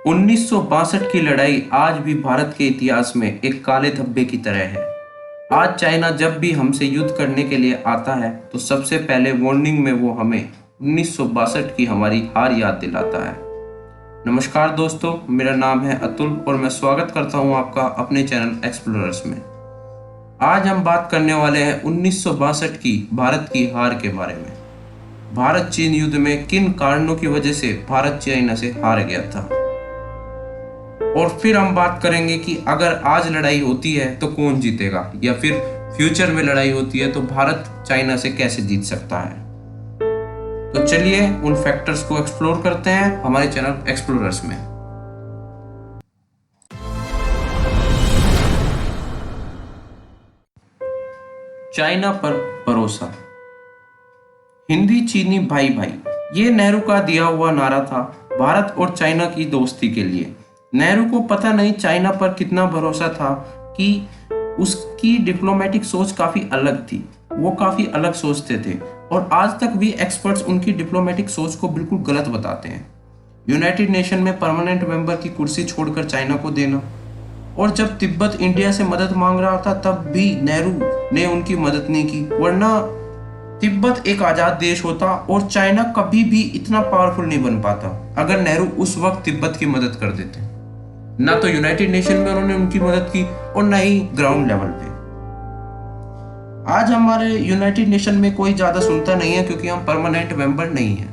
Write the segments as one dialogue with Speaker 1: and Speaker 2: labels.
Speaker 1: 1962 की लड़ाई आज भी भारत के इतिहास में एक काले धब्बे की तरह है। आज चाइना जब भी हमसे युद्ध करने के लिए आता है तो सबसे पहले वार्निंग में वो हमें 1962 की हमारी हार याद दिलाता है। नमस्कार दोस्तों, मेरा नाम है अतुल और मैं स्वागत करता हूं आपका अपने चैनल एक्सप्लोरर्स में। आज हम बात करने वाले हैं 1962 की भारत की हार के बारे में। भारत चीन युद्ध में किन कारणों की वजह से भारत चाइना से हार गया था, और फिर हम बात करेंगे कि अगर आज लड़ाई होती है तो कौन जीतेगा, या फिर फ्यूचर में लड़ाई होती है तो भारत चाइना से कैसे जीत सकता है। तो चलिए उन फैक्टर्स को एक्सप्लोर करते हैं हमारे चैनल एक्सप्लोरर्स में। चाइना पर भरोसा। हिंदी चीनी भाई भाई, ये नेहरू का दिया हुआ नारा था भारत और चाइना की दोस्ती के लिए। नेहरू को पता नहीं चाइना पर कितना भरोसा था कि उसकी डिप्लोमेटिक सोच काफी अलग थी, वो काफी अलग सोचते थे और आज तक भी एक्सपर्ट्स उनकी डिप्लोमेटिक सोच को बिल्कुल गलत बताते हैं। यूनाइटेड नेशन में परमानेंट मेंबर की कुर्सी छोड़कर चाइना को देना, और जब तिब्बत इंडिया से मदद मांग रहा था तब भी नेहरू ने उनकी मदद नहीं की, वरना तिब्बत एक आजाद देश होता और चाइना कभी भी इतना पावरफुल नहीं बन पाता अगर नेहरू उस वक्त तिब्बत की मदद कर देते। ना तो यूनाइटेड नेशन में उन्होंने उनकी मदद की और ना ही ग्राउंड लेवल पे। आज हमारे यूनाइटेड नेशन में कोई ज्यादा सुनता नहीं है क्योंकि हम परमानेंट मेंबर नहीं है,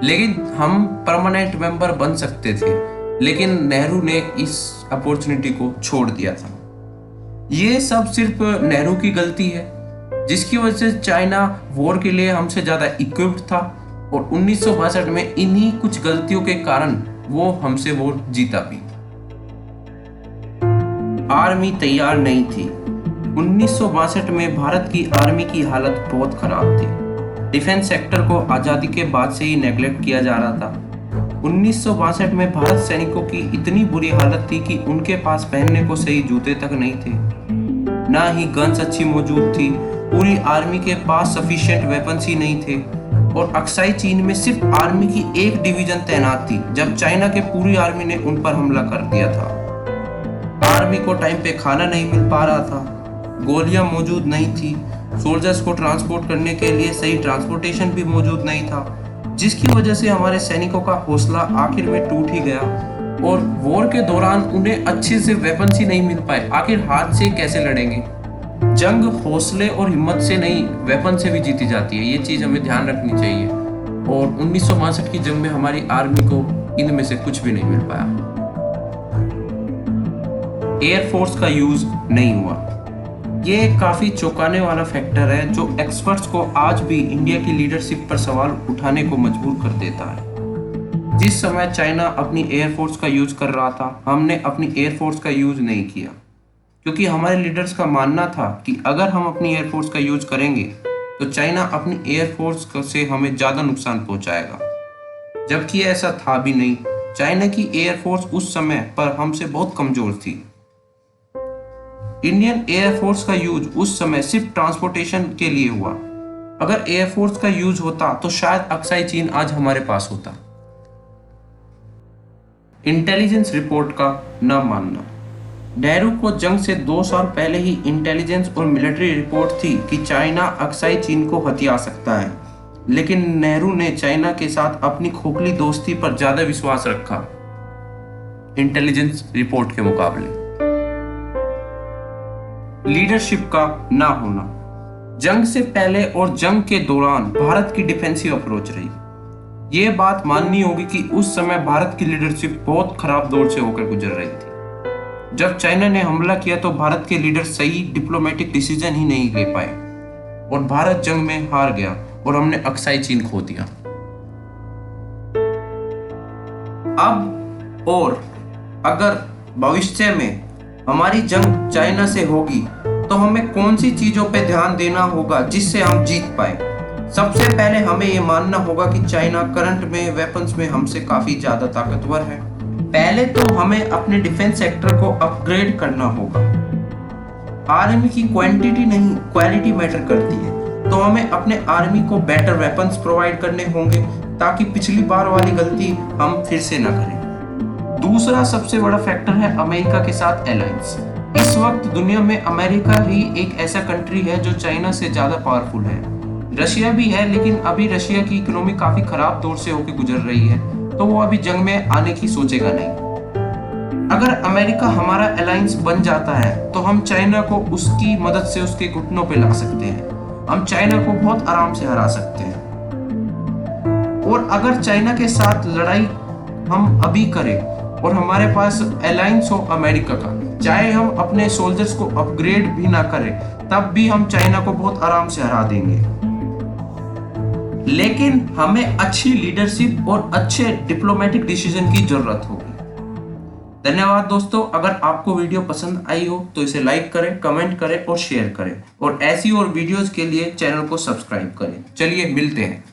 Speaker 1: लेकिन हम परमानेंट मेंबर बन सकते थे, लेकिन नेहरू ने इस अपॉर्चुनिटी को छोड़ दिया था। ये सब सिर्फ नेहरू की गलती है, जिसकी वजह से चाइना वॉर के लिए हमसे ज्यादा इक्विप्ड था और 1962 में इन्हीं कुछ गलतियों के कारण वो हमसे वोट जीता भी। आर्मी तैयार नहीं थी। 1962 में भारत की आर्मी की हालत बहुत खराब थी। डिफेंस सेक्टर को आजादी के बाद से ही नेग्लेक्ट किया जा रहा था। 1962 में भारत सैनिकों की इतनी बुरी हालत थी कि उनके पास पहनने को सही जूते तक नहीं थे, ना ही गन्स अच्छी मौजूद थी। पूरी आर्मी के पास सफिशिएंट वेपन्स ही नहीं थे और अक्साई चीन में सिर्फ आर्मी की एक डिवीजन तैनात थी जब चाइना के पूरी आर्मी ने उन पर हमला कर दिया था। आर्मी को टाइम पे खाना नहीं मिल पा रहा था, गोलियां मौजूद नहीं थी, सोल्जर्स को ट्रांसपोर्ट करने के लिए सही ट्रांसपोर्टेशन भी मौजूद नहीं था, जिसकी वजह से हमारे सैनिकों का हौसला आखिर में टूट ही गया और वॉर के दौरान उन्हें अच्छे से वेपन्स ही नहीं मिल पाए। आखिर हाथ से कैसे लड़ेंगे? जंग हौसले और हिम्मत से नहीं, वेपन से भी जीती जाती है। ये चीज हमें ध्यान रखनी चाहिए और 1962 की जंग में हमारी आर्मी को इनमें से कुछ भी नहीं मिल पाया। एयरफोर्स का यूज नहीं हुआ। ये काफी चौंकाने वाला फैक्टर है जो एक्सपर्ट्स को आज भी इंडिया की लीडरशिप पर सवाल उठाने को मजबूर कर देता है। जिस समय चाइना अपनी एयरफोर्स का यूज कर रहा था, हमने अपनी एयरफोर्स का यूज नहीं किया, क्योंकि हमारे लीडर्स का मानना था कि अगर हम अपनी एयरफोर्स का यूज करेंगे तो चाइना अपनी एयरफोर्स से हमें ज्यादा नुकसान पहुंचाएगा, जबकि ऐसा था भी नहीं। चाइना की एयरफोर्स उस समय पर हमसे बहुत कमजोर थी। इंडियन एयरफोर्स का यूज उस समय सिर्फ ट्रांसपोर्टेशन के लिए हुआ। अगर एयरफोर्स का यूज होता तो शायद अक्साई चीन आज हमारे पास होता। इंटेलिजेंस रिपोर्ट का न मानना। नेहरू को जंग से 2 साल पहले ही इंटेलिजेंस और मिलिट्री रिपोर्ट थी कि चाइना अक्साई चीन को हथिया सकता है, लेकिन नेहरू ने चाइना के साथ अपनी खोखली दोस्ती पर ज्यादा विश्वास रखा इंटेलिजेंस रिपोर्ट के मुकाबले। लीडरशिप का ना होना। जंग से पहले और जंग के दौरान भारत की डिफेंसिव अप्रोच रही। ये बात माननी होगी कि उस समय भारत की लीडरशिप बहुत खराब दौर से होकर गुजर रही थी। जब चाइना ने हमला किया तो भारत के लीडर सही डिप्लोमेटिक डिसीजन ही नहीं ले पाए और भारत जंग में हार गया और हमने अक्साई चीन खो दिया। अब और अगर भविष्य में हमारी जंग चाइना से होगी तो हमें कौन सी चीजों पे ध्यान देना होगा जिससे हम जीत पाए? सबसे पहले हमें ये मानना होगा कि चाइना करंट में वेपन्स में हमसे काफी ज्यादा ताकतवर है। पहले तो हमें अपने डिफेंस सेक्टर को अपग्रेड करना होगा। आर्मी की क्वांटिटी नहीं, क्वालिटी मैटर करती है, तो हमें अपने आर्मी को बेटर वेपन्स प्रोवाइड करने होंगे ताकि पिछली बार वाली गलती हम फिर से ना करें। दूसरा सबसे बड़ा फैक्टर है अमेरिका के साथ अलायंस। इस वक्त दुनिया में अमेरिका ही एक ऐसा कंट्री है जो चाइना से ज्यादा पावरफुल है। रशिया भी है, लेकिन अभी रशिया की इकोनॉमी काफी खराब दौर से होकर गुजर रही है, तो वो अभी जंग में आने की सोचेगा नहीं। अगर अमेरिका हमारा अलायंस बन जाता है तो हम चाइना को उसकी मदद से उसके घुटनों पे ला सकते हैं। हम चाइना को बहुत आराम से हरा सकते हैं। और अगर चाइना के साथ लड़ाई हम अभी करें और हमारे पास अलायंस हो अमेरिका का, चाहे हम अपने सोल्जर्स को अपग्रेड भी ना करें, तब भी हम चाइना को बहुत आराम से हरा देंगे। लेकिन हमें अच्छी लीडरशिप और अच्छे डिप्लोमेटिक डिसीजन की जरूरत होगी। धन्यवाद दोस्तों। अगर आपको वीडियो पसंद आई हो तो इसे लाइक करें, कमेंट करें और शेयर करें, और ऐसी और वीडियोस के लिए चैनल को सब्सक्राइब करें। चलिए मिलते हैं।